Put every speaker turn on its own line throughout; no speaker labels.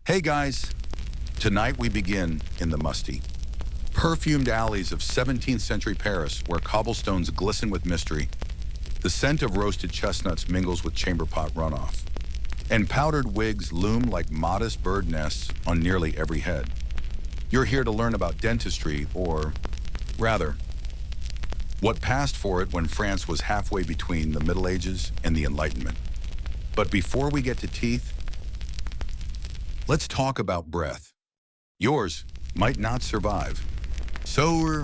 Hey guys, tonight we begin in the musty, perfumed alleys of 17th century Paris where cobblestones glisten with mystery. The scent of roasted chestnuts mingles with chamber pot runoff, and powdered wigs loom like modest bird nests on nearly every head. You're here to learn about dentistry, or rather, what passed for it when France was halfway between the Middle Ages and the Enlightenment. But before we get to teeth, let's talk about breath. Yours might not survive. So,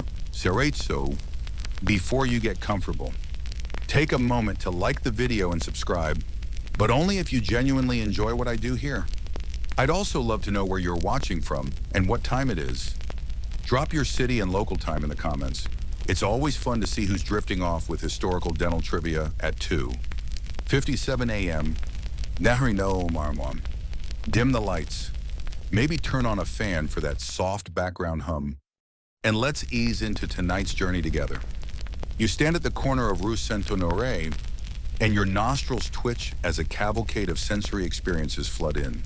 before you get comfortable, take a moment to like the video and subscribe, but only if you genuinely enjoy what I do here. I'd also love to know where you're watching from and what time it is. Drop your city and local time in the comments. It's always fun to see who's drifting off with historical dental trivia at 2:57 a.m. Nahri no marmon. Dim the lights. Maybe turn on a fan for that soft background hum. And let's ease into tonight's journey together. You stand at the corner of Rue Saint-Honoré, and your nostrils twitch as a cavalcade of sensory experiences flood in.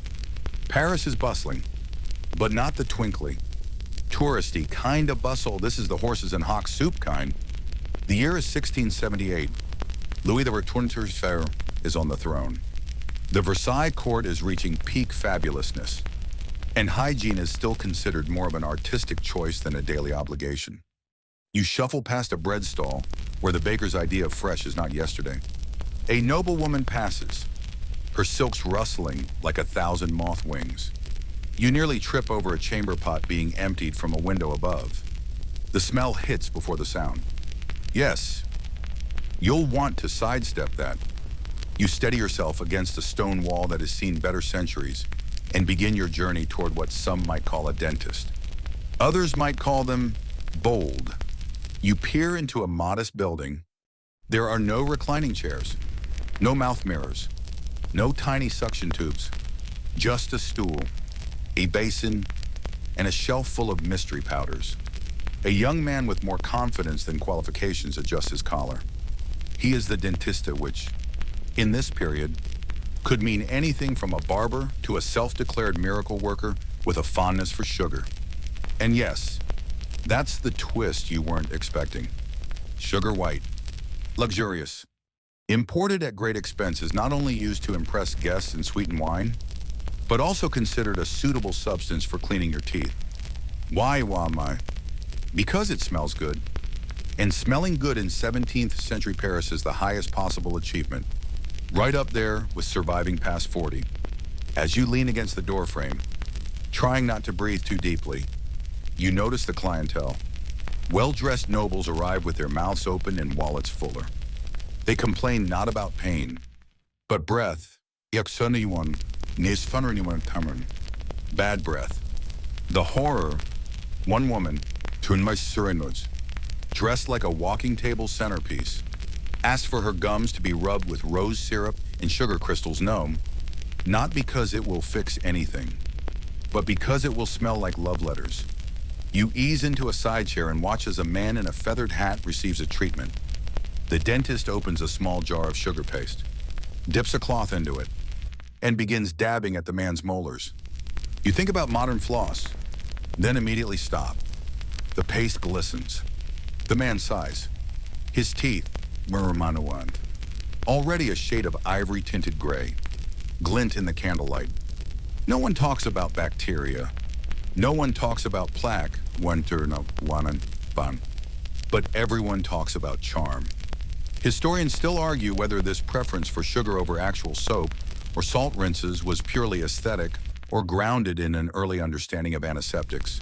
Paris is bustling, but not the twinkly, touristy kind of bustle. This is the horses and hawks soup kind. The year is 1678. Louis XIV is on the throne. The Versailles court is reaching peak fabulousness, and hygiene is still considered more of an artistic choice than a daily obligation. You shuffle past a bread stall where the baker's idea of fresh is not yesterday. A noble woman passes, her silks rustling like 1,000 moth wings. You nearly trip over a chamber pot being emptied from a window above. The smell hits before the sound. Yes, you'll want to sidestep that. You steady yourself against a stone wall that has seen better centuries and begin your journey toward what some might call a dentist. Others might call them bold. You peer into a modest building. There are no reclining chairs, no mouth mirrors, no tiny suction tubes, just a stool, a basin, and a shelf full of mystery powders. A young man with more confidence than qualifications adjusts his collar. He is the dentista, which, in this period, could mean anything from a barber to a self-declared miracle worker with a fondness for sugar. And yes, that's the twist you weren't expecting. Sugar white, luxurious, imported at great expense, is not only used to impress guests and sweeten wine, but also considered a suitable substance for cleaning your teeth. Why, my? Because it smells good. And smelling good in 17th century Paris is the highest possible achievement, right up there with surviving past 40. As you lean against the doorframe, trying not to breathe too deeply, you notice the clientele. Well-dressed nobles arrive with their mouths open and wallets fuller. They complain not about pain, but breath. Bad breath. The horror, one woman, dressed like a walking table centerpiece, asked for her gums to be rubbed with rose syrup and sugar crystals. No, not because it will fix anything, but because it will smell like love letters. You ease into a side chair and watch as a man in a feathered hat receives a treatment. The dentist opens a small jar of sugar paste, dips a cloth into it, and begins dabbing at the man's molars. You think about modern floss, then immediately stop. The paste glistens. The man sighs. His teeth, already a shade of ivory-tinted gray, glint in the candlelight. No one talks about bacteria. No one talks about plaque, but everyone talks about charm. Historians still argue whether this preference for sugar over actual soap or salt rinses was purely aesthetic or grounded in an early understanding of antiseptics.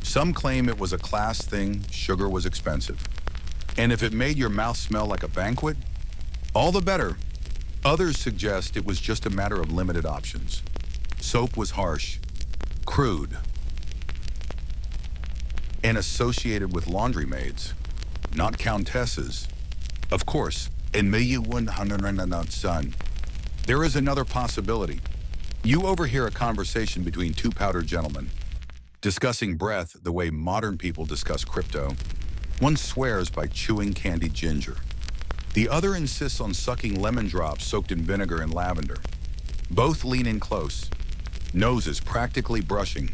Some claim it was a class thing, sugar was expensive. And if it made your mouth smell like a banquet, all the better. Others suggest it was just a matter of limited options. Soap was harsh, crude, and associated with laundry maids, not countesses. Of course, in son, there is another possibility. You overhear a conversation between two powdered gentlemen, discussing breath the way modern people discuss crypto. One swears by chewing candied ginger. The other insists on sucking lemon drops soaked in vinegar and lavender. Both lean in close, noses practically brushing.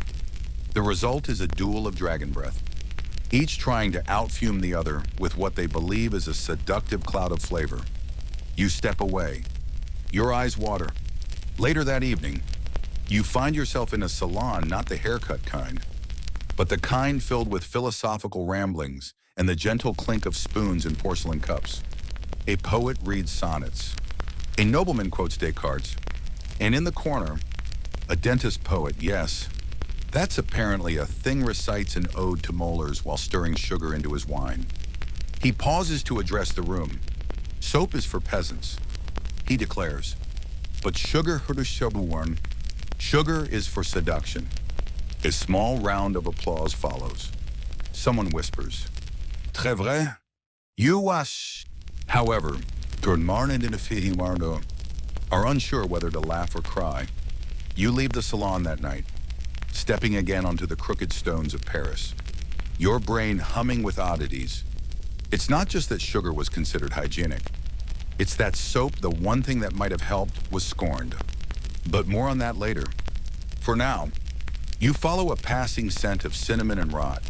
The result is a duel of dragon breath, each trying to outfume the other with what they believe is a seductive cloud of flavor. You step away. Your eyes water. Later that evening, you find yourself in a salon, not the haircut kind, but the kind filled with philosophical ramblings and the gentle clink of spoons and porcelain cups. A poet reads sonnets. A nobleman quotes Descartes. And in the corner, a dentist poet, yes, that's apparently a thing recites an ode to molars while stirring sugar into his wine. He pauses to address the room. Soap is for peasants, he declares. But sugar is for seduction. A small round of applause follows. Someone whispers, Très vrai, you wash. However, are unsure whether to laugh or cry. You leave the salon that night, stepping again onto the crooked stones of Paris, your brain humming with oddities. It's not just that sugar was considered hygienic. It's that soap, the one thing that might have helped, was scorned. But more on that later. For now, you follow a passing scent of cinnamon and rot.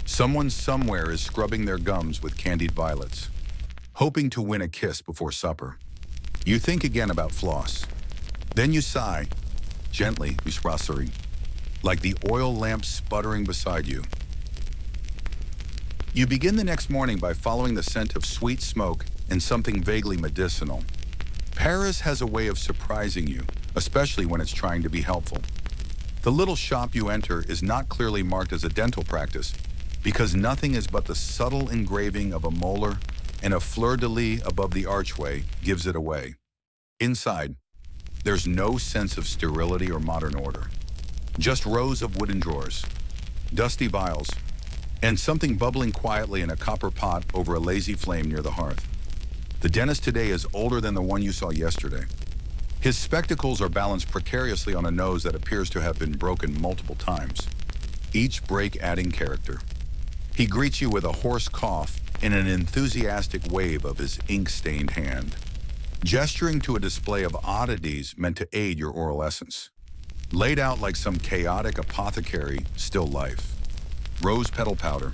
Someone somewhere is scrubbing their gums with candied violets, hoping to win a kiss before supper. You think again about floss. Then you sigh, gently, like the oil lamp sputtering beside you. You begin the next morning by following the scent of sweet smoke and something vaguely medicinal. Paris has a way of surprising you, especially when it's trying to be helpful. The little shop you enter is not clearly marked as a dental practice because nothing is but the subtle engraving of a molar and a fleur-de-lis above the archway gives it away. Inside, there's no sense of sterility or modern order. Just rows of wooden drawers, dusty vials, and something bubbling quietly in a copper pot over a lazy flame near the hearth. The dentist today is older than the one you saw yesterday. His spectacles are balanced precariously on a nose that appears to have been broken multiple times, each break adding character. He greets you with a hoarse cough and an enthusiastic wave of his ink-stained hand, gesturing to a display of oddities meant to aid your oral essence. Laid out like some chaotic apothecary still life. Rose petal powder,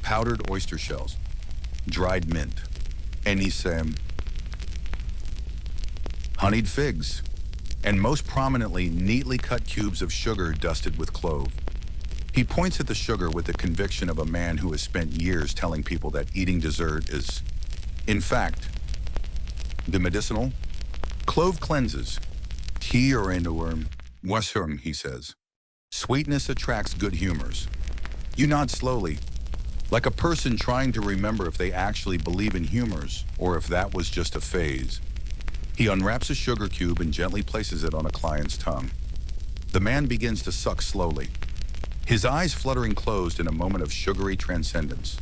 powdered oyster shells, dried mint, anisem, honeyed figs, and most prominently, neatly cut cubes of sugar dusted with clove. He points at the sugar with the conviction of a man who has spent years telling people that eating dessert is, in fact, the medicinal. Clove cleanses. Tea or worm. Washurm, he says. Sweetness attracts good humors. You nod slowly, like a person trying to remember if they actually believe in humors or if that was just a phase. He unwraps a sugar cube and gently places it on a client's tongue. The man begins to suck slowly, his eyes fluttering closed in a moment of sugary transcendence.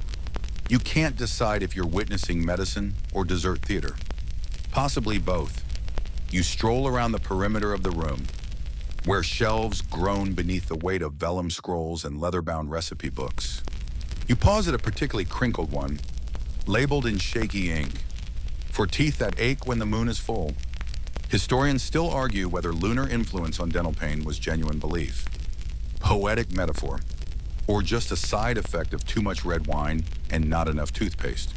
You can't decide if you're witnessing medicine or dessert theater. Possibly both. You stroll around the perimeter of the room, where shelves groan beneath the weight of vellum scrolls and leather-bound recipe books. You pause at a particularly crinkled one, labeled in shaky ink, for teeth that ache when the moon is full. Historians still argue whether lunar influence on dental pain was genuine belief, poetic metaphor, or just a side effect of too much red wine and not enough toothpaste.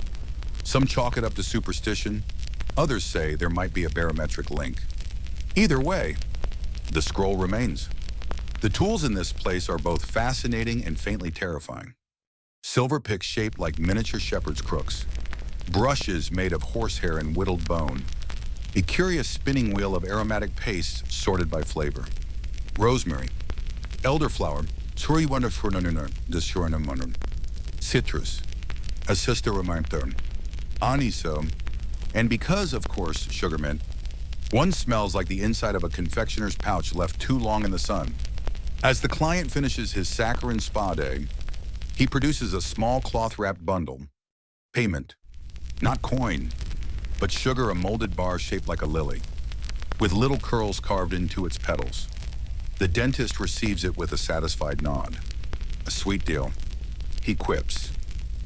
Some chalk it up to superstition, others say there might be a barometric link. Either way, the scroll remains. The tools in this place are both fascinating and faintly terrifying. Silver picks shaped like miniature shepherd's crooks, brushes made of horsehair and whittled bone, a curious spinning wheel of aromatic pastes sorted by flavor. Rosemary, elderflower, citrus, aniso, and because, of course, sugar mint, one smells like the inside of a confectioner's pouch left too long in the sun. As the client finishes his saccharine spa day, he produces a small cloth-wrapped bundle. Payment. Not coin, but sugar, a molded bar shaped like a lily, with little curls carved into its petals. The dentist receives it with a satisfied nod. A sweet deal, he quips.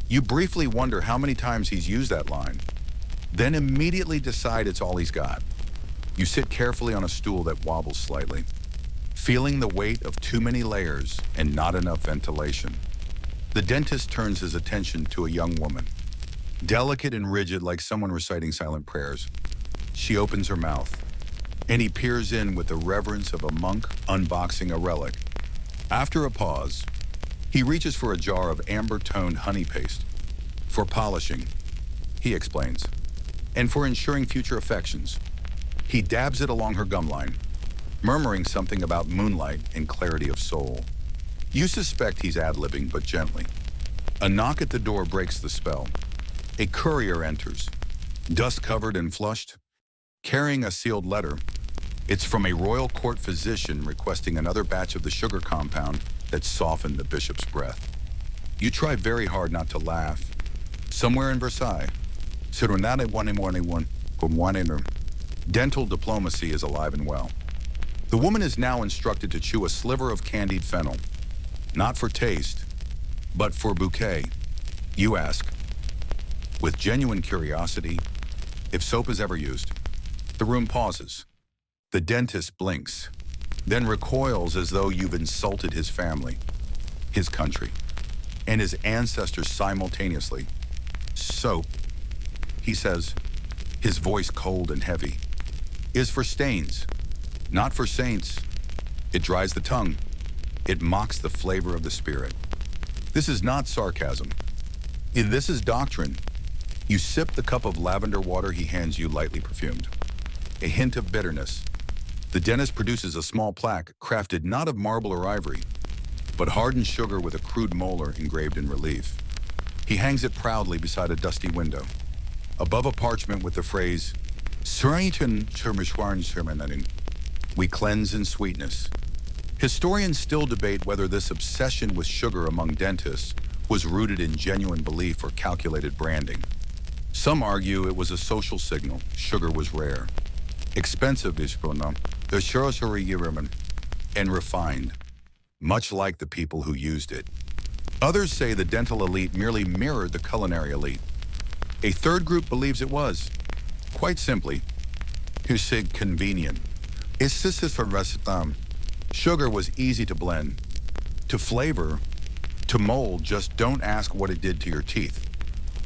You briefly wonder how many times he's used that line, then immediately decide it's all he's got. You sit carefully on a stool that wobbles slightly, feeling the weight of too many layers and not enough ventilation. The dentist turns his attention to a young woman, delicate and rigid like someone reciting silent prayers. She opens her mouth, and he peers in with the reverence of a monk unboxing a relic. After a pause, he reaches for a jar of amber-toned honey paste. For polishing, he explains, and for ensuring future affections. He dabs it along her gum line, murmuring something about moonlight and clarity of soul. You suspect he's ad-libbing, but gently. A knock at the door breaks the spell. A courier enters, dust-covered and flushed, carrying a sealed letter. It's from a royal court physician requesting another batch of the sugar compound that softened the bishop's breath. You try very hard not to laugh. Somewhere in Versailles, dental diplomacy is alive and well. The woman is now instructed to chew a sliver of candied fennel, not for taste, but for bouquet. You ask, with genuine curiosity, if soap is ever used. The room pauses. The dentist blinks, then recoils as though you've insulted his family, his country, and his ancestors simultaneously. Soap, he says, his voice cold and heavy, is for stains, not for saints. It dries the tongue. It mocks the flavor of the spirit. This is not sarcasm. This is doctrine. You sip the cup of lavender water he hands you, lightly perfumed. A hint of bitterness. The dentist produces a small plaque crafted not of marble or ivory, but hardened sugar with a crude molar engraved in relief. He hangs it proudly beside a dusty window, above a parchment with the phrase, we cleanse in sweetness. Historians still debate whether this obsession with sugar among dentists was rooted in genuine belief or calculated branding. Some argue it was a social signal. Sugar was rare, expensive, and refined, much like the people who used it. Others say the dental elite merely mirrored the culinary elite. A third group believes it was, quite simply, convenient. Sugar was easy to blend, to flavor, to mold. Just don't ask what it did to your teeth.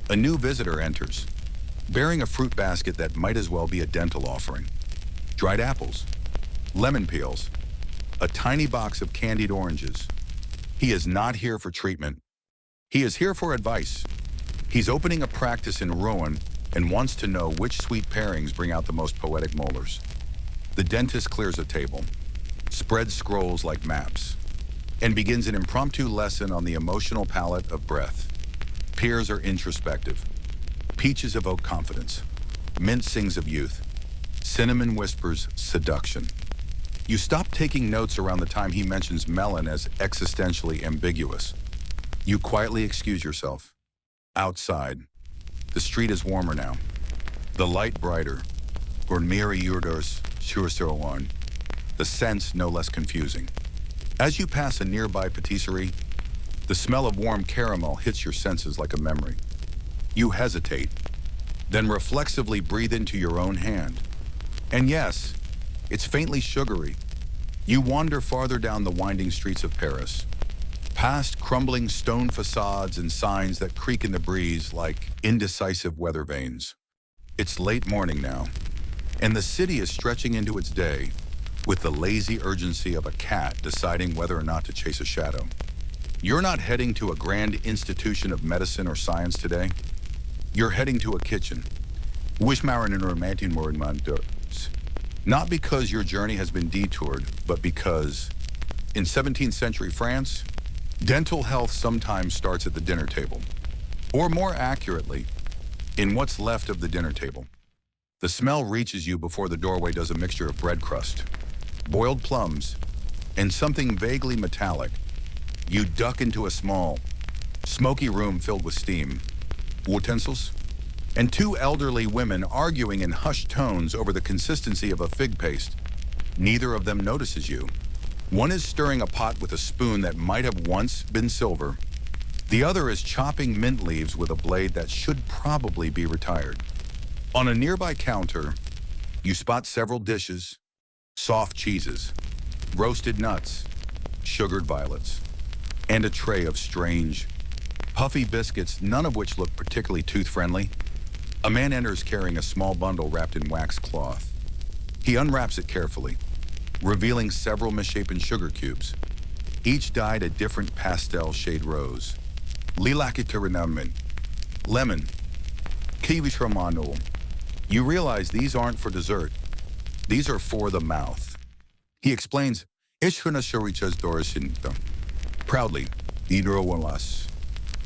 A new visitor enters, bearing a fruit basket that might as well be a dental offering. Dried apples, lemon peels, a tiny box of candied oranges. He is not here for treatment. He is here for advice. He's opening a practice in Rouen and wants to know which sweet pairings bring out the most poetic molars. The dentist clears a table, spreads scrolls like maps, and begins an impromptu lesson on the emotional palette of breath. Pears are introspective. Peaches evoke confidence. Mint sings of youth. Cinnamon whispers seduction. You stop taking notes around the time he mentions melon as existentially ambiguous. You quietly excuse yourself. Outside, the street is warmer now. The light brighter. The scents no less confusing. As you pass a nearby patisserie, the smell of warm caramel hits your senses like a memory. You hesitate, then reflexively breathe into your own hand. And yes, it's faintly sugary. You wander farther down the winding streets of Paris, past crumbling stone facades and signs that creak in the breeze like indecisive weather vanes. It's late morning now, and the city is stretching into its day with the lazy urgency of a cat deciding whether or not to chase a shadow. You're not heading to a grand institution of medicine or science today. You're heading to a kitchen. Not because your journey has been detoured, but because, in 17th century France, dental health sometimes starts at the dinner table. Or more accurately, in what's left of the dinner table. The smell reaches you before the doorway does a mixture of bread crust, boiled plums, and something vaguely metallic. You duck into a small, smoky room filled with steam, utensils, and two elderly women arguing in hushed tones over the consistency of a fig paste. Neither of them notices you. One is stirring a pot with a spoon that might have once been silver. The other is chopping mint leaves with a blade that should probably be retired. On a nearby counter, you spot several dishes, soft cheeses, roasted nuts, sugared violets, and a tray of strange, puffy biscuits, none of which look particularly tooth-friendly. A man enters carrying a small bundle wrapped in wax cloth. He unwraps it carefully, revealing several misshapen sugar cubes, each dyed a different pastel shade rose. Lilakitarinammin, lemon, kiwi tramano. You realize these aren't for dessert. These are for the mouth. He explains, proudly,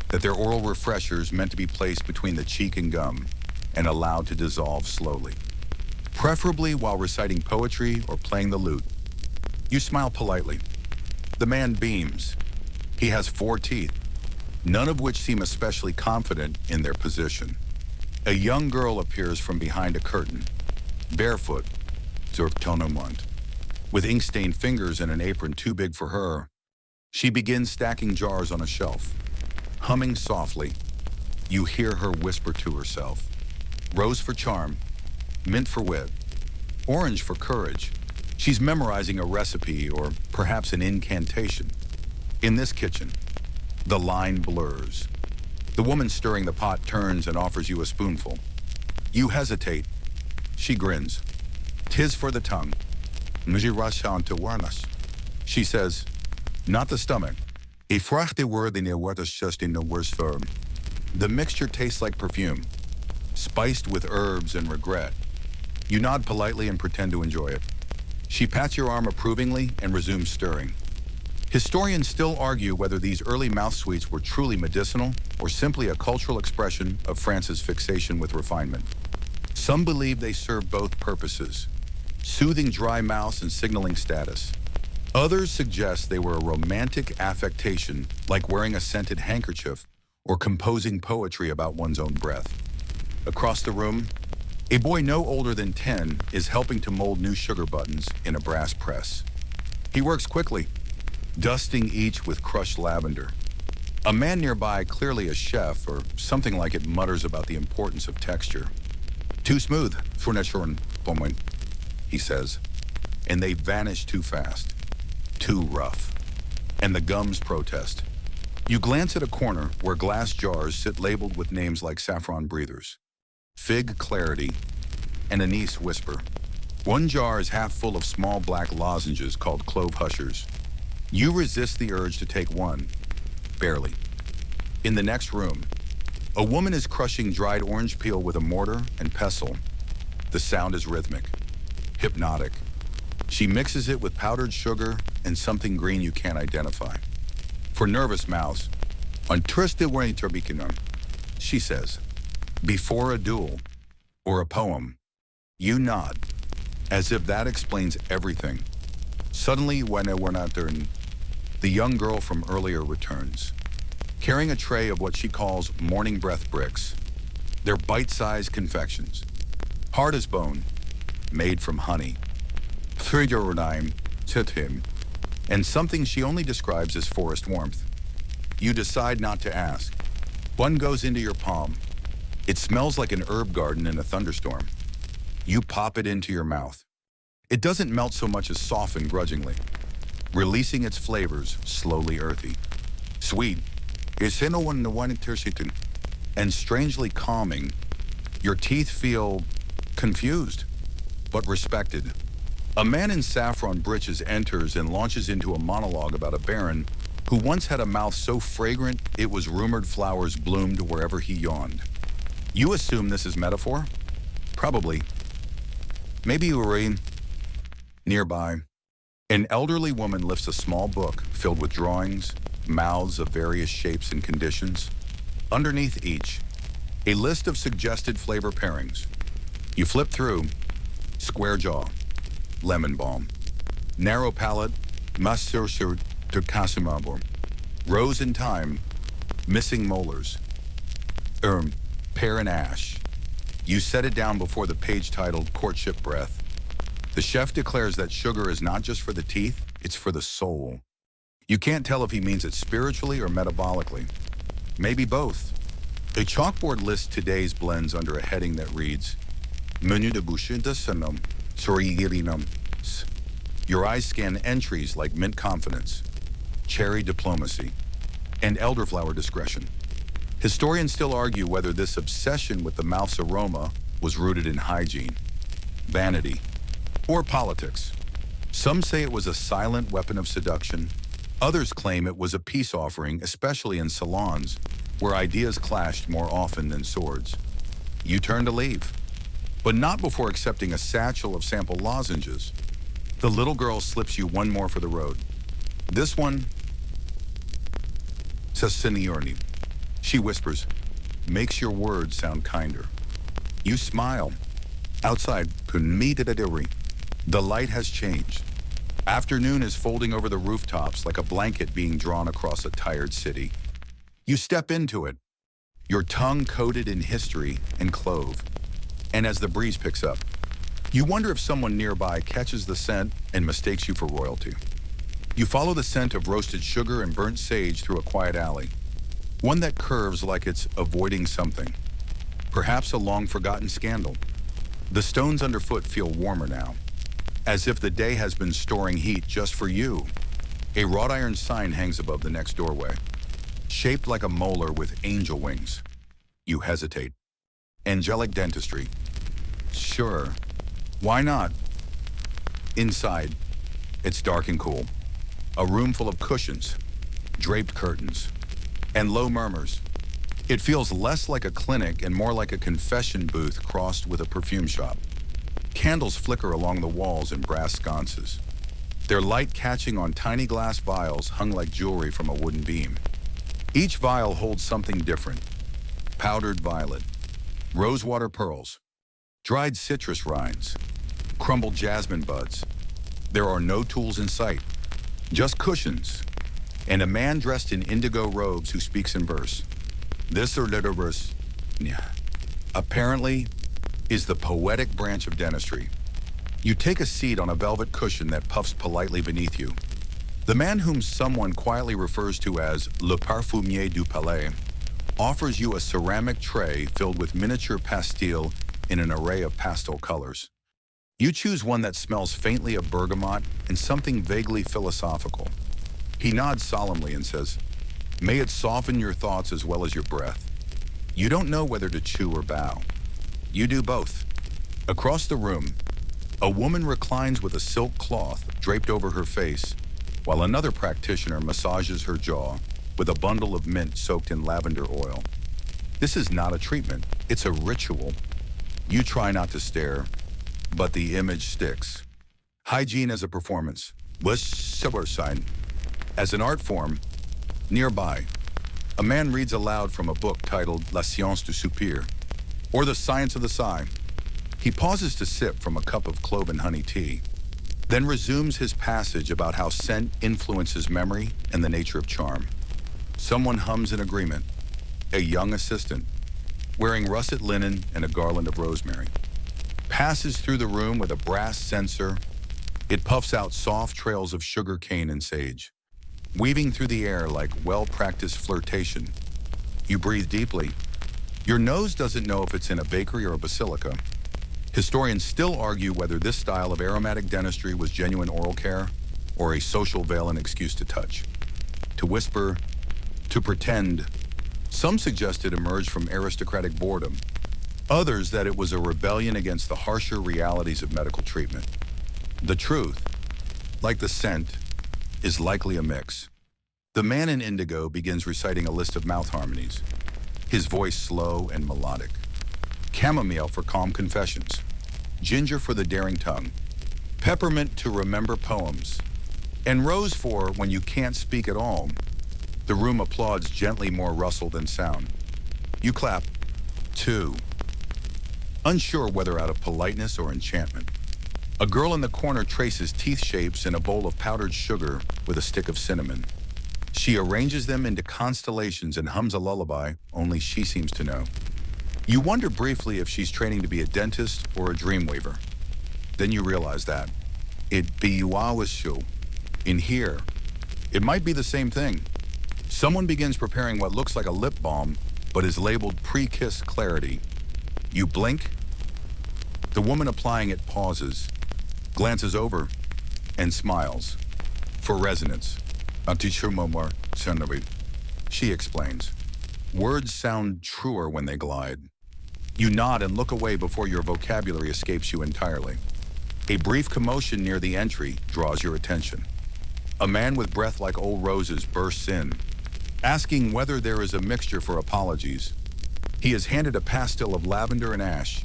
that they're oral refreshers meant to be placed between the cheek and gum and allowed to dissolve slowly, preferably while reciting poetry or playing the lute. You smile politely. The man beams. He has 4 teeth, none of which seem especially confident in their position. A young girl appears from behind a curtain, barefoot, with ink-stained fingers and an apron too big for her. She begins stacking jars on a shelf. Humming softly, you hear her whisper to herself, rose for charm, mint for wit, orange for courage. She's memorizing a recipe or perhaps an incantation. In this kitchen, the line blurs. The woman stirring the pot turns and offers you a spoonful. You hesitate. She grins. "'Tis for the tongue. She says, "Not the stomach. The mixture tastes like perfume, spiced with herbs and regret." You nod politely and pretend to enjoy it. She pats your arm approvingly and resumes stirring. Historians still argue whether these early mouth sweets were truly medicinal or simply a cultural expression of France's fixation with refinement. Some believe they serve both purposes, soothing dry mouths and signaling status. Others suggest they were a romantic affectation, like wearing a scented handkerchief or composing poetry about one's own breath. Across the room, a boy no older than 10 is helping to mold new sugar buttons in a brass press. He works quickly, dusting each with crushed lavender. A man nearby, clearly a chef or something like it, mutters about the importance of texture. "Too smooth, he says, and they vanish too fast. Too rough. And the gums protest. You glance at a corner where glass jars sit labeled with names like saffron breathers, fig clarity, and anise whisper. One jar is half full of small black lozenges called clove hushers. You resist the urge to take one, barely. In the next room, a woman is crushing dried orange peel with a mortar and pestle. The sound is rhythmic, hypnotic. She mixes it with powdered sugar and something green you can't identify. For nervous mouths, she says, before a duel or a poem. You nod, as if that explains everything. Suddenly, the young girl from earlier returns, carrying a tray of what she calls morning breath bricks. They're bite-sized confections, hard as bone, made from honey, and something she only describes as forest warmth. You decide not to ask. One goes into your palm. It smells like an herb garden in a thunderstorm. You pop it into your mouth. It doesn't melt so much as soften grudgingly, releasing its flavors, slowly earthy. Sweet, and strangely calming. Your teeth feel confused, but respected. A man in saffron breeches enters and launches into a monologue about a baron who once had a mouth so fragrant it was rumored flowers bloomed wherever he yawned. You assume this is metaphor? Probably. Maybe urine. Nearby, an elderly woman lifts a small book filled with drawings, mouths of various shapes and conditions. Underneath each, a list of suggested flavor pairings. You flip through: square jaw, lemon balm; narrow palate, masur to casimabor; rose and thyme, missing molars; pear and ash. You set it down before the page titled Courtship Breath. The chef declares that sugar is not just for the teeth, it's for the soul. You can't tell if he means it spiritually or metabolically. Maybe both. A chalkboard lists today's blends under a heading that reads, Menu de bouche de sanum, sorigirinum. Your eyes scan entries like mint confidence, cherry diplomacy, and elderflower discretion. Historians still argue whether this obsession with the mouth's aroma was rooted in hygiene, vanity, or politics. Some say it was a silent weapon of seduction. Others claim it was a peace offering, especially in salons, where ideas clashed more often than swords. You turn to leave, but not before accepting a satchel of sample lozenges. The little girl slips you one more for the road. This one says seniority. She whispers, makes your words sound kinder. You smile. Outside, the light has changed. Afternoon is folding over the rooftops like a blanket being drawn across a tired city. You step into it, your tongue coated in history and clove. And as the breeze picks up, you wonder if someone nearby catches the scent and mistakes you for royalty. You follow the scent of roasted sugar and burnt sage through a quiet alley, one that curves like it's avoiding something, perhaps a long-forgotten scandal. The stones underfoot feel warmer now, as if the day has been storing heat just for you. A wrought iron sign hangs above the next doorway, shaped like a molar with angel wings. You hesitate. Angelic dentistry. Sure, why not? Inside, it's dark and cool. A room full of cushions, draped curtains, and low murmurs. It feels less like a clinic and more like a confession booth crossed with a perfume shop. Candles flicker along the walls in brass sconces, their light catching on tiny glass vials hung like jewelry from a wooden beam. Each vial holds something different: powdered violet, rosewater pearls, dried citrus rinds, crumbled jasmine buds. There are no tools in sight, just cushions, and a man dressed in indigo robes who speaks in verse. This or little verse, apparently, is the poetic branch of dentistry. You take a seat on a velvet cushion that puffs politely beneath you. The man whom someone quietly refers to as le parfumier du palais offers you a ceramic tray filled with miniature pastille in an array of pastel colors. You choose one that smells faintly of bergamot and something vaguely philosophical. He nods solemnly and says, "May it soften your thoughts as well as your breath." You don't know whether to chew or bow. You do both. Across the room, a woman reclines with a silk cloth draped over her face, while another practitioner massages her jaw with a bundle of mint soaked in lavender oil. This is not a treatment, it's a ritual. You try not to stare, but the image sticks. Hygiene as a performance. As an art form, nearby, a man reads aloud from a book titled La Science du Soupir, or The Science of the Sigh. He pauses to sip from a cup of clove and honey tea, then resumes his passage about how scent influences memory and the nature of charm. Someone hums in agreement, a young assistant, wearing russet linen and a garland of rosemary, passes through the room with a brass censer. It puffs out soft trails of sugar cane and sage, weaving through the air like well-practiced flirtation. You breathe deeply. Your nose doesn't know if it's in a bakery or a basilica. Historians still argue whether this style of aromatic dentistry was genuine oral care or a social veil and excuse to touch, to whisper, to pretend. Some suggest it emerged from aristocratic boredom. Others that it was a rebellion against the harsher realities of medical treatment. The truth, like the scent, is likely a mix. The man in indigo begins reciting a list of mouth harmonies, his voice slow and melodic. Chamomile for calm confessions, ginger for the daring tongue, peppermint to remember poems, and rose for when you can't speak at all. The room applauds gently, more rustle than sound. You clap, too, unsure whether out of politeness or enchantment. A girl in the corner traces teeth shapes in a bowl of powdered sugar with a stick of cinnamon. She arranges them into constellations and hums a lullaby only she seems to know. You wonder briefly if she's training to be a dentist or a dream weaver. Then you realize that it be show. In here, it might be the same thing. Someone begins preparing what looks like a lip balm, but is labeled pre-kiss clarity. You blink. The woman applying it pauses, glances over, and smiles. For resonance. She explains. Words sound truer when they glide. You nod and look away before your vocabulary escapes you entirely. A brief commotion near the entry draws your attention. A man with breath like old roses bursts in, asking whether there is a mixture for apologies. He is handed a pastil of lavender and ash.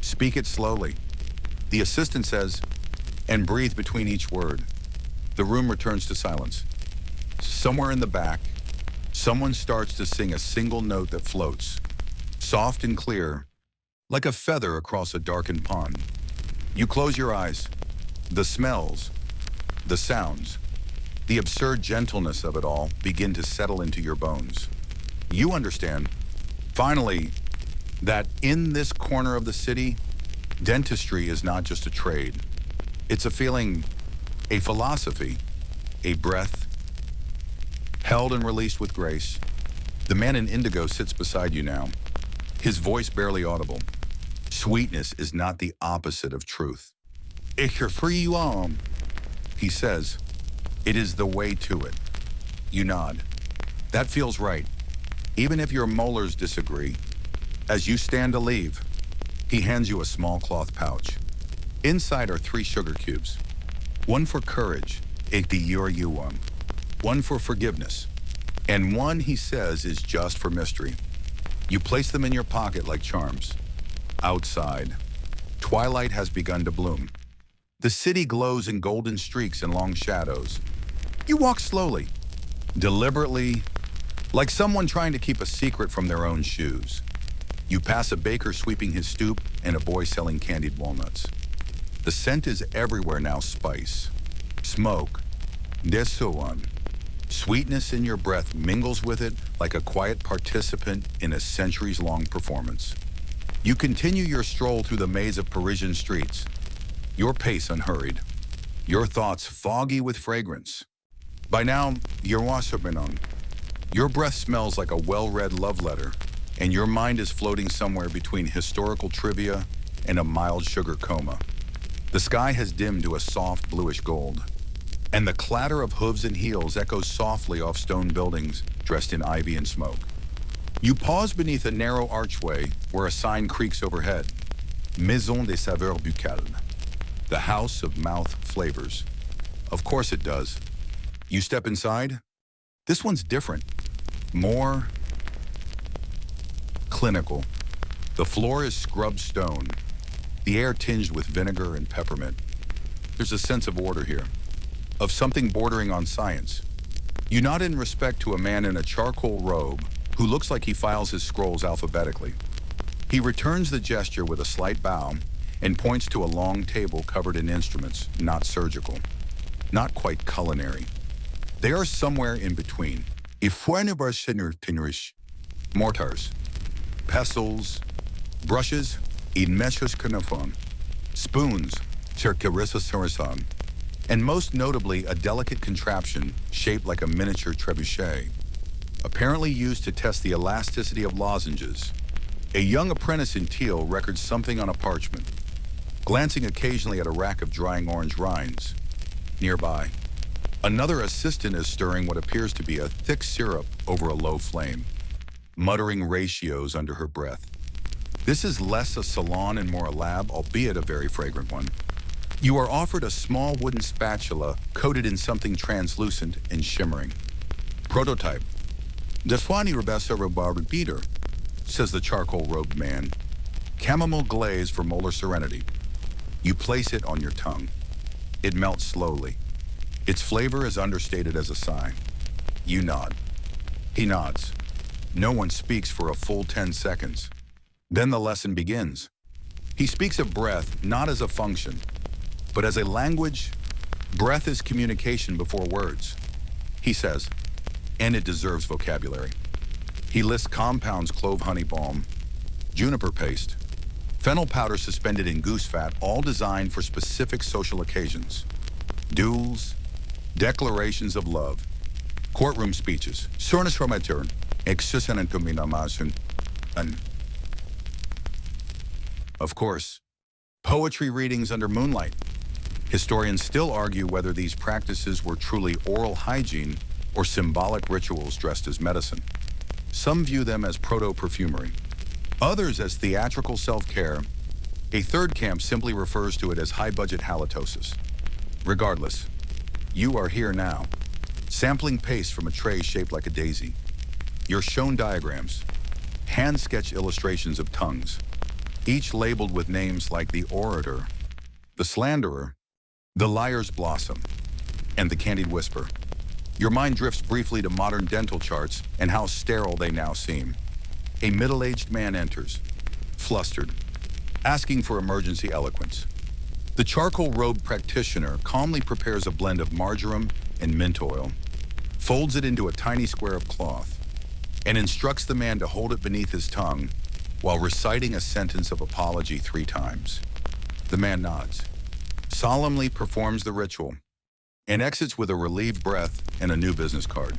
Speak it slowly. The assistant says, and breathe between each word. The room returns to silence. Somewhere in the back, someone starts to sing a single note that floats, soft and clear, like a feather across a darkened pond. You close your eyes. The smells, the sounds, the absurd gentleness of it all begin to settle into your bones. You understand, finally, that in this corner of the city, dentistry is not just a trade. It's a feeling, a philosophy, a breath, held and released with grace. The man in indigo sits beside you now, his voice barely audible. Sweetness is not the opposite of truth. Ich free you on, he says. It is the way to it. You nod. That feels right, even if your molars disagree. As you stand to leave, he hands you a small cloth pouch. Inside are 3 sugar cubes. One for courage, one for forgiveness, and one, he says, is just for mystery. You place them in your pocket like charms. Outside, twilight has begun to bloom. The city glows in golden streaks and long shadows. You walk slowly, deliberately, like someone trying to keep a secret from their own shoes. You pass a baker sweeping his stoop and a boy selling candied walnuts. The scent is everywhere now: spice, smoke, desuan. Sweetness in your breath mingles with it like a quiet participant in a centuries-long performance. You continue your stroll through the maze of Parisian streets, your pace unhurried, your thoughts foggy with fragrance. By now, you're wasserbenon. Your breath smells like a well-read love letter, and your mind is floating somewhere between historical trivia and a mild sugar coma. The sky has dimmed to a soft bluish gold, and the clatter of hooves and heels echoes softly off stone buildings dressed in ivy and smoke. You pause beneath a narrow archway where a sign creaks overhead. Maison des saveurs buccales. The house of mouth flavors. Of course it does. You step inside. This one's different. More clinical. The floor is scrubbed stone, the air tinged with vinegar and peppermint. There's a sense of order here, of something bordering on science. You nod in respect to a man in a charcoal robe who looks like he files his scrolls alphabetically. He returns the gesture with a slight bow and points to a long table covered in instruments, not surgical, not quite culinary. They are somewhere in between. Mortars, pestles, brushes, spoons, and most notably a delicate contraption shaped like a miniature trebuchet, apparently used to test the elasticity of lozenges. A young apprentice in teal records something on a parchment, glancing occasionally at a rack of drying orange rinds. Nearby, another assistant is stirring what appears to be a thick syrup over a low flame, muttering ratios under her breath. This is less a salon and more a lab, albeit a very fragrant one. You are offered a small wooden spatula coated in something translucent and shimmering. Prototype. Defani Rebessa Beater, says the charcoal-robed man. Chamomile glaze for molar serenity. You place it on your tongue. It melts slowly. Its flavor is understated as a sigh. You nod. He nods. No one speaks for a full 10 seconds. Then the lesson begins. He speaks of breath not as a function, but as a language. Breath is communication before words, he says, and it deserves vocabulary. He lists compounds: clove honey balm, juniper paste, fennel powder suspended in goose fat, all designed for specific social occasions. Duels, declarations of love, courtroom speeches, and of course, poetry readings under moonlight. Historians still argue whether these practices were truly oral hygiene or symbolic rituals dressed as medicine. Some view them as proto-perfumery, others as theatrical self-care. A third camp simply refers to it as high-budget halitosis. Regardless, you are here now, sampling paste from a tray shaped like a daisy. You're shown diagrams, hand-sketched illustrations of tongues, each labeled with names like the orator, the slanderer, the liar's blossom, and the candied whisper. Your mind drifts briefly to modern dental charts and how sterile they now seem. A middle-aged man enters, flustered, asking for emergency eloquence. The charcoal-robed practitioner calmly prepares a blend of marjoram and mint oil, folds it into a tiny square of cloth, and instructs the man to hold it beneath his tongue while reciting a sentence of apology 3 times. The man nods, solemnly performs the ritual, and exits with a relieved breath and a new business card.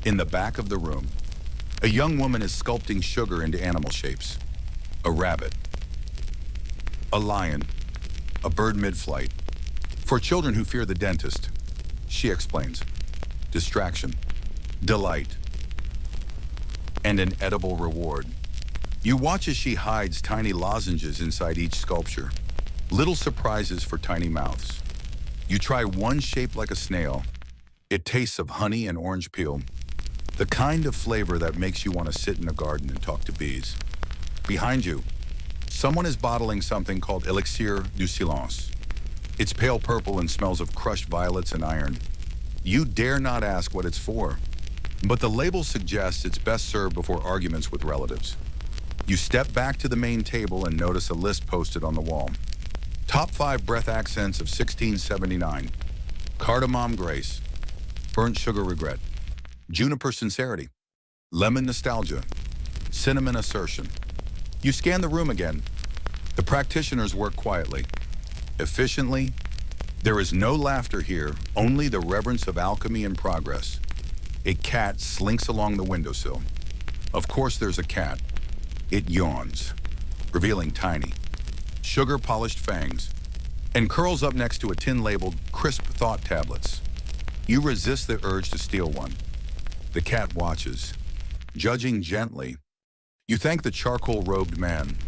In the back of the room, a young woman is sculpting sugar into animal shapes. A rabbit, a lion, a bird mid-flight. For children who fear the dentist, she explains, distraction, delight, and an edible reward. You watch as she hides tiny lozenges inside each sculpture, little surprises for tiny mouths. You try one shaped like a snail. It tastes of honey and orange peel, the kind of flavor that makes you want to sit in a garden and talk to bees. Behind you, someone is bottling something called Elixir du Silence. It's pale purple and smells of crushed violets and iron. You dare not ask what it's for, but the label suggests it's best served before arguments with relatives. You step back to the main table and notice a list posted on the wall. Top 5 breath accents of 1679. Cardamom grace, burnt sugar regret, juniper sincerity, lemon nostalgia, cinnamon assertion. You scan the room again. The practitioners work quietly, efficiently. There is no laughter here, only the reverence of alchemy and progress. A cat slinks along the windowsill. Of course there's a cat. It yawns, revealing tiny, sugar-polished fangs, and curls up next to a tin labeled crisp thought tablets. You resist the urge to steal one. The cat watches, judging gently. You thank the charcoal-robed man,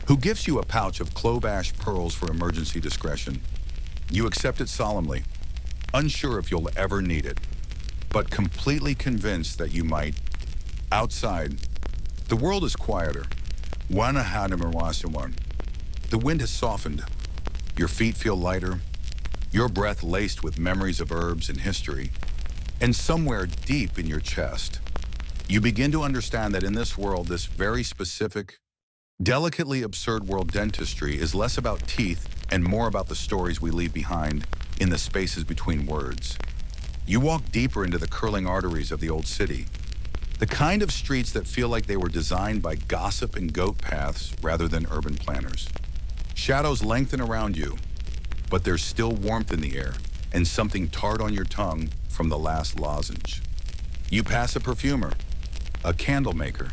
who gives you a pouch of clove ash pearls for emergency discretion. You accept it solemnly, unsure if you'll ever need it, but completely convinced that you might. Outside, the world is quieter. The wind has softened. Your feet feel lighter, your breath laced with memories of herbs and history. And somewhere deep in your chest, you begin to understand that in this world, this very specific, delicately absurd world, dentistry is less about teeth and more about the stories we leave behind in the spaces between words. You walk deeper into the curling arteries of the old city, the kind of streets that feel like they were designed by gossip and goat paths rather than urban planners. Shadows lengthen around you, but there's still warmth in the air and something tart on your tongue from the last lozenge. You pass a perfumer, a candle maker,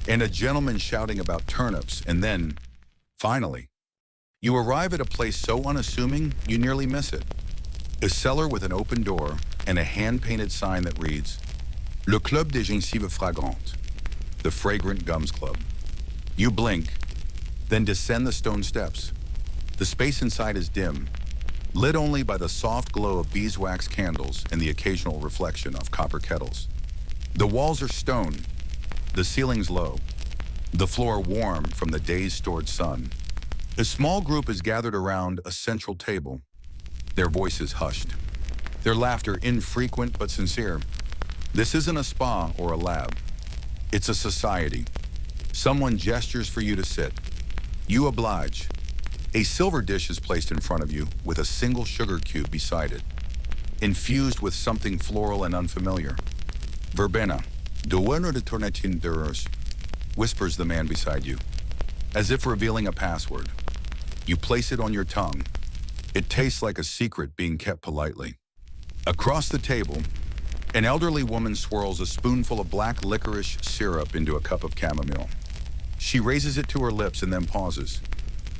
and a gentleman shouting about turnips, and then, finally, you arrive at a place so unassuming you nearly miss it. A cellar with an open door and a hand-painted sign that reads, Le Club des Gencives Fragrantes, the Fragrant Gums Club. You blink, then descend the stone steps. The space inside is dim, lit only by the soft glow of beeswax candles and the occasional reflection of copper kettles. The walls are stone, the ceiling's low, the floor warm from the day's stored sun. A small group is gathered around a central table, their voices hushed, their laughter infrequent but sincere. This isn't a spa or a lab. It's a society. Someone gestures for you to sit. You oblige. A silver dish is placed in front of you with a single sugar cube beside it, infused with something floral and unfamiliar. Verbena, dueno de tornetin duros, whispers the man beside you, as if revealing a password. You place it on your tongue. It tastes like a secret being kept politely. Across the table, an elderly woman swirls a spoonful of black licorice syrup into a cup of chamomile. She raises it to her lips and then pauses,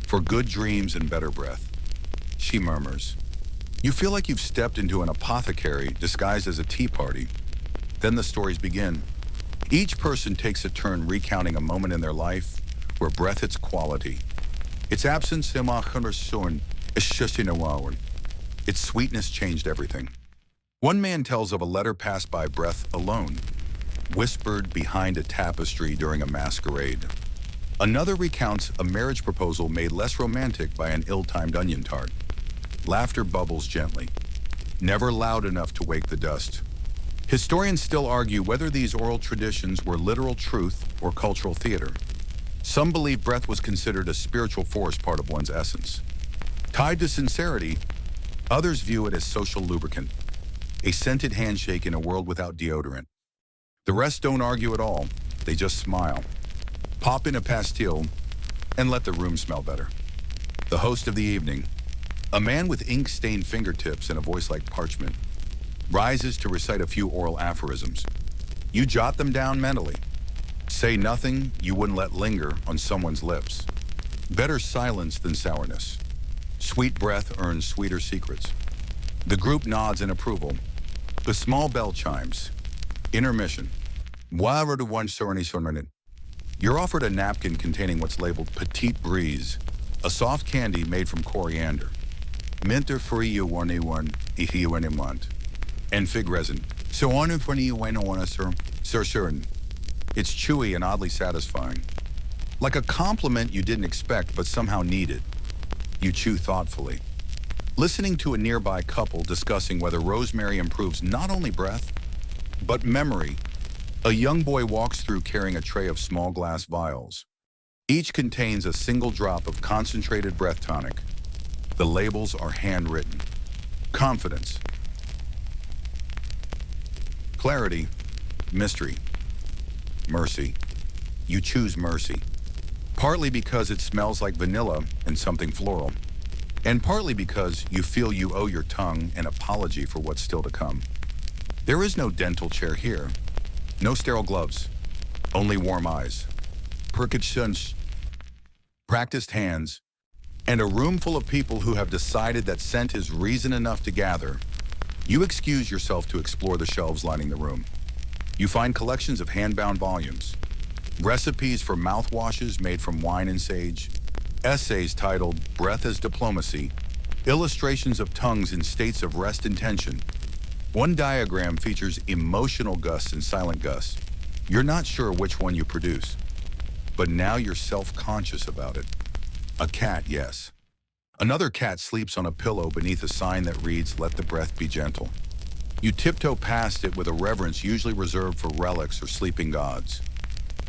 for good dreams and better breath. she murmurs. You feel like you've stepped into an apothecary disguised as a tea party. Then the stories begin. Each person takes a turn recounting a moment in their life where breath hits quality. Its absence, its sweetness changed everything. One man tells of a letter passed by breath alone, whispered behind a tapestry during a masquerade. Another recounts a marriage proposal made less romantic by an ill-timed onion tart. Laughter bubbles gently, never loud enough to wake the dust. Historians still argue whether these oral traditions were literal truth or cultural theater. Some believe breath was considered a spiritual force, part of one's essence. Tied to sincerity, others view it as social lubricant, a scented handshake in a world without deodorant. The rest don't argue at all, they just smile, pop in a pastille, and let the room smell better. The host of the evening, a man with ink-stained fingertips and a voice like parchment, rises to recite a few oral aphorisms. You jot them down mentally. Say nothing you wouldn't let linger on someone's lips. Better silence than sourness. Sweet breath earns sweeter secrets. The group nods in approval. The small bell chimes. Intermission. You're offered a napkin containing what's labeled Petite Brise, a soft candy made from coriander. Minter free you one if you want. And fig resin. So on in front of you when I want to sir certain. It's chewy and oddly satisfying. Like a compliment you didn't expect but somehow needed. You chew thoughtfully. Listening to a nearby couple discussing whether rosemary improves not only breath, but memory, a young boy walks through carrying a tray of small glass vials. Each contains a single drop of concentrated breath tonic. The labels are handwritten. Confidence. Clarity. Mystery. Mercy. You choose mercy. Partly because it smells like vanilla and something floral, and partly because you feel you owe your tongue an apology for what's still to come. There is no dental chair here, no sterile gloves, only warm eyes, percussions, practiced hands, and a room full of people who have decided that scent is reason enough to gather. You excuse yourself to explore the shelves lining the room. You find collections of hand-bound volumes, recipes for mouthwashes made from wine and sage, essays titled Breath as Diplomacy, illustrations of tongues in states of rest and tension. One diagram features emotional gusts and silent gusts. You're not sure which one you produce, but now you're self-conscious about it. A cat, yes. Another cat sleeps on a pillow beneath a sign that reads, "Let the breath be gentle." You tiptoe past it with a reverence usually reserved for relics or sleeping gods.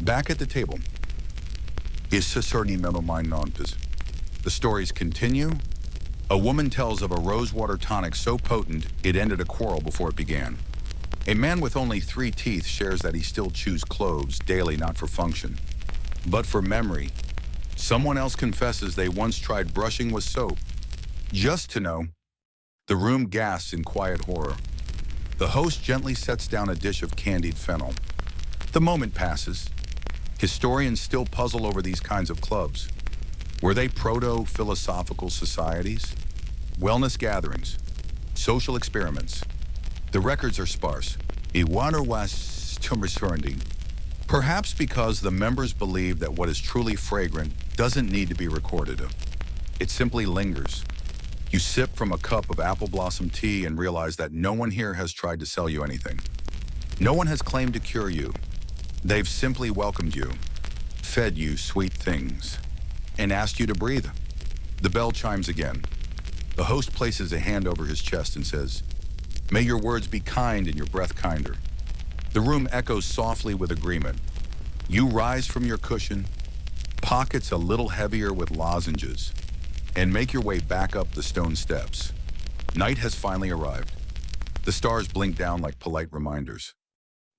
Back at the table. The stories continue. A woman tells of a rosewater tonic so potent it ended a quarrel before it began. A man with only 3 teeth shares that he still chews cloves daily, not for function, but for memory. Someone else confesses they once tried brushing with soap, just to know. The room gasps in quiet horror. The host gently sets down a dish of candied fennel. The moment passes. Historians still puzzle over these kinds of clubs. Were they proto-philosophical societies? Wellness gatherings? Social experiments? The records are sparse. Perhaps because the members believe that what is truly fragrant doesn't need to be recorded. It simply lingers. You sip from a cup of apple blossom tea and realize that no one here has tried to sell you anything. No one has claimed to cure you. They've simply welcomed you, fed you sweet things, and asked you to breathe. The bell chimes again. The host places a hand over his chest and says, "May your words be kind and your breath kinder." The room echoes softly with agreement. You rise from your cushion, pockets a little heavier with lozenges, and make your way back up the stone steps. Night has finally arrived. The stars blink down like polite reminders.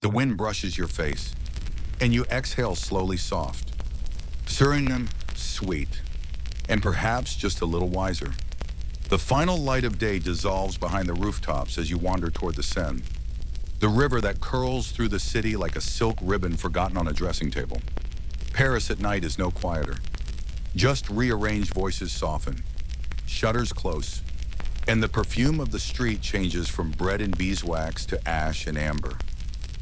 The wind brushes your face, and you exhale slowly soft. Suriname, sweet, and perhaps just a little wiser. The final light of day dissolves behind the rooftops as you wander toward the Seine, the river that curls through the city like a silk ribbon forgotten on a dressing table. Paris at night is no quieter. Just rearranged voices soften. shutters close, and the perfume of the street changes from bread and beeswax to ash and amber.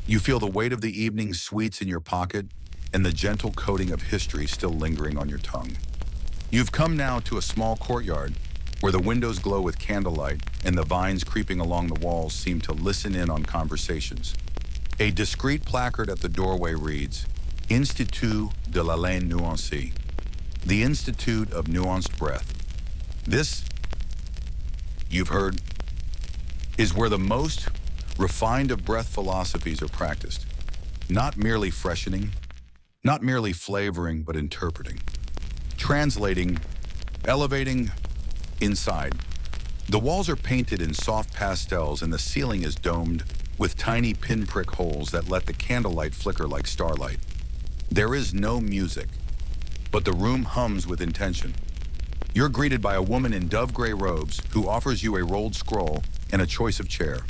You feel the weight of the evening's sweets in your pocket and the gentle coating of history still lingering on your tongue. You've come now to a small courtyard where the windows glow with candlelight and the vines creeping along the walls seem to listen in on conversations. A discreet placard at the doorway reads, Institut de la Laine Nuancée, the Institute of Nuanced Breath. This, you've heard, is where the most refined of breath philosophies are practiced. Not merely freshening, not merely flavoring, but interpreting. Translating, elevating, inside. The walls are painted in soft pastels and the ceiling is domed with tiny pinprick holes that let the candlelight flicker like starlight. There is no music, but the room hums with intention. You're greeted by a woman in dove-gray robes who offers you a rolled scroll and a choice of chair.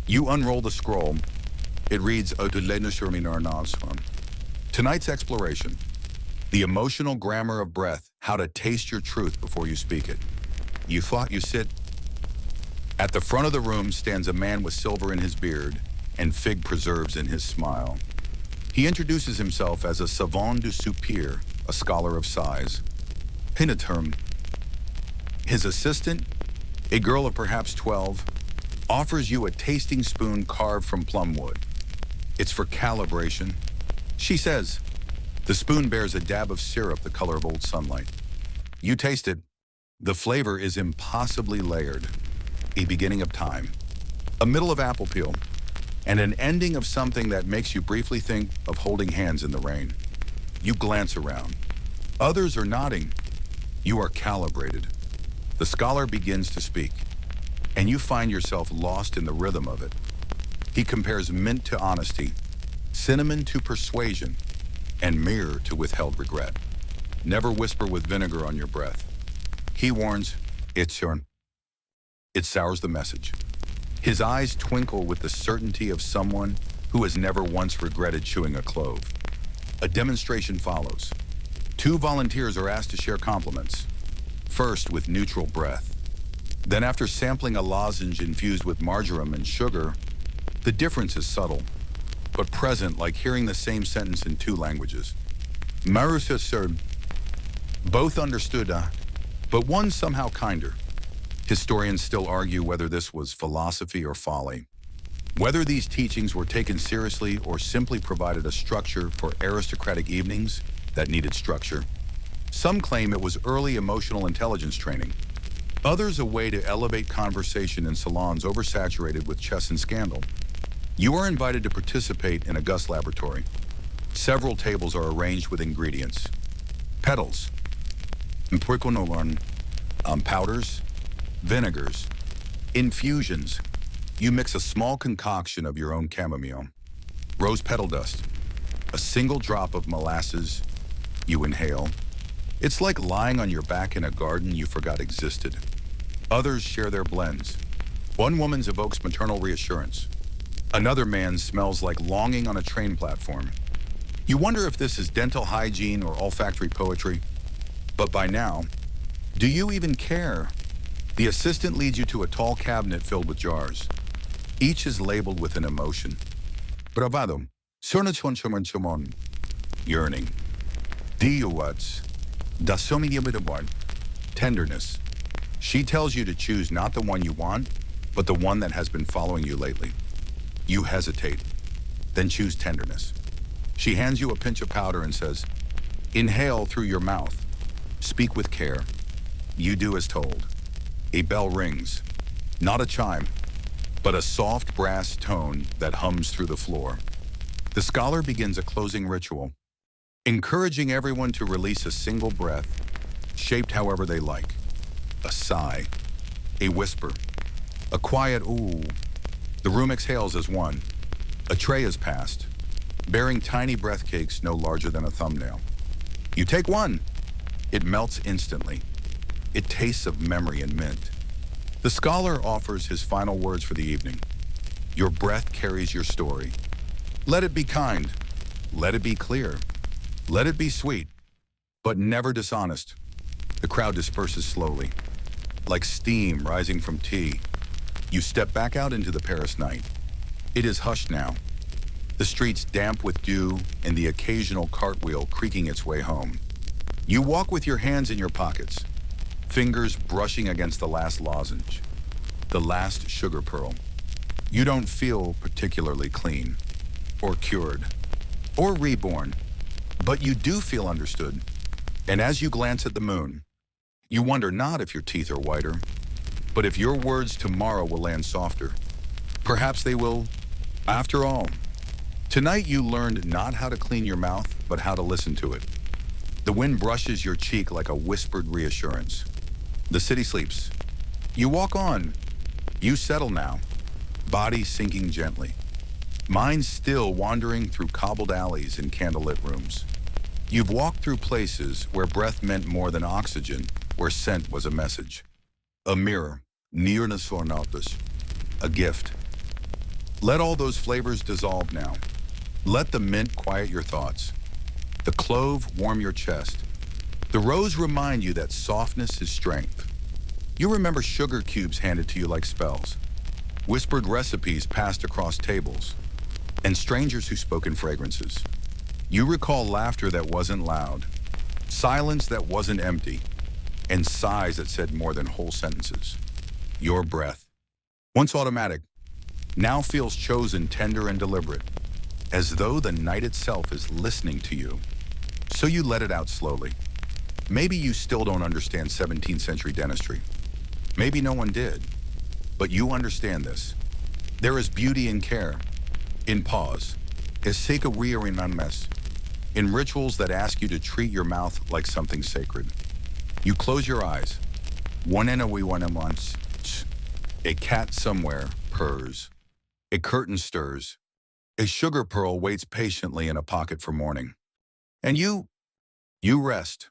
You unroll the scroll. It reads, Tonight's exploration, the emotional grammar of breath, how to taste your truth before you speak it. You thought you sit. At the front of the room stands a man with silver in his beard and fig preserves in his smile. He introduces himself as a savant du soupir, a scholar of sighs. Pinaterm. His assistant, a girl of perhaps 12, offers you a tasting spoon carved from plum wood. It's for calibration. She says, the spoon bears a dab of syrup the color of old sunlight. You taste it. The flavor is impossibly layered. A beginning of time, a middle of apple peel, and an ending of something that makes you briefly think of holding hands in the rain. You glance around. Others are nodding. You are calibrated. The scholar begins to speak, and you find yourself lost in the rhythm of it. He compares mint to honesty, cinnamon to persuasion, and myrrh to withheld regret. Never whisper with vinegar on your breath. He warns, it's your... It sours the message. His eyes twinkle with the certainty of someone who has never once regretted chewing a clove. A demonstration follows. 2 volunteers are asked to share compliments. First with neutral breath. Then after sampling a lozenge infused with marjoram and sugar, the difference is subtle, but present like hearing the same sentence in 2 languages. Marusser, both understood, but one somehow kinder. Historians still argue whether this was philosophy or folly, whether these teachings were taken seriously or simply provided a structure for aristocratic evenings that needed structure. Some claim it was early emotional intelligence training, others a way to elevate conversation in salons oversaturated with chess and scandal. You are invited to participate in a Gus laboratory. Several tables are arranged with ingredients. Petals, powders, vinegars, infusions. You mix a small concoction of your own chamomile. Rose petal dust, a single drop of molasses. You inhale. It's like lying on your back in a garden you forgot existed. Others share their blends. One woman's evokes maternal reassurance. Another man's smells like longing on a train platform. You wonder if this is dental hygiene or olfactory poetry. But by now, do you even care? The assistant leads you to a tall cabinet filled with jars. Each is labeled with an emotion. Bravado, yearning, tenderness. She tells you to choose not the one you want, but the one that has been following you lately. You hesitate, then choose tenderness. She hands you a pinch of powder and says, inhale through your mouth. Speak with care. You do as told. A bell rings, not a chime, but a soft brass tone that hums through the floor. The scholar begins a closing ritual, encouraging everyone to release a single breath, shaped however they like. A sigh, a whisper, a quiet ooh. The room exhales as one. A tray is passed, bearing tiny breath cakes no larger than a thumbnail. You take one. It melts instantly. It tastes of memory and mint. The scholar offers his final words for the evening. Your breath carries your story. Let it be kind. Let it be clear. Let it be sweet, but never dishonest. The crowd disperses slowly. like steam rising from tea. You step back out into the Paris night. It is hushed now, the streets damp with dew and the occasional cartwheel creaking its way home. You walk with your hands in your pockets, fingers brushing against the last lozenge, the last sugar pearl. You don't feel particularly clean, or cured, or reborn, but you do feel understood. And as you glance at the moon, you wonder not if your teeth are whiter, but if your words tomorrow will land softer. Perhaps they will, after all. Tonight you learned not how to clean your mouth, but how to listen to it. The wind brushes your cheek like a whispered reassurance. The city sleeps. You walk on. You settle now, body sinking gently. Mind still wandering through cobbled alleys and candlelit rooms. You've walked through places where breath meant more than oxygen, where scent was a message. A mirror, nearness or notice, a gift. Let all those flavors dissolve now. Let the mint quiet your thoughts. The clove warm your chest. The rose remind you that softness is strength. You remember sugar cubes handed to you like spells, whispered recipes passed across tables, and strangers who spoke in fragrances. You recall laughter that wasn't loud, silence that wasn't empty, and sighs that said more than whole sentences. Your breath, once automatic, now feels chosen, tender, and deliberate, as though the night itself is listening to you. So you let it out slowly. Maybe you still don't understand 17th century dentistry. Maybe no one did. But you understand this. There is beauty in care, in pause, in rituals that ask you to treat your mouth like something sacred. You close your eyes. A cat somewhere purrs. A curtain stirs. A sugar pearl waits patiently in a pocket for morning. And you rest,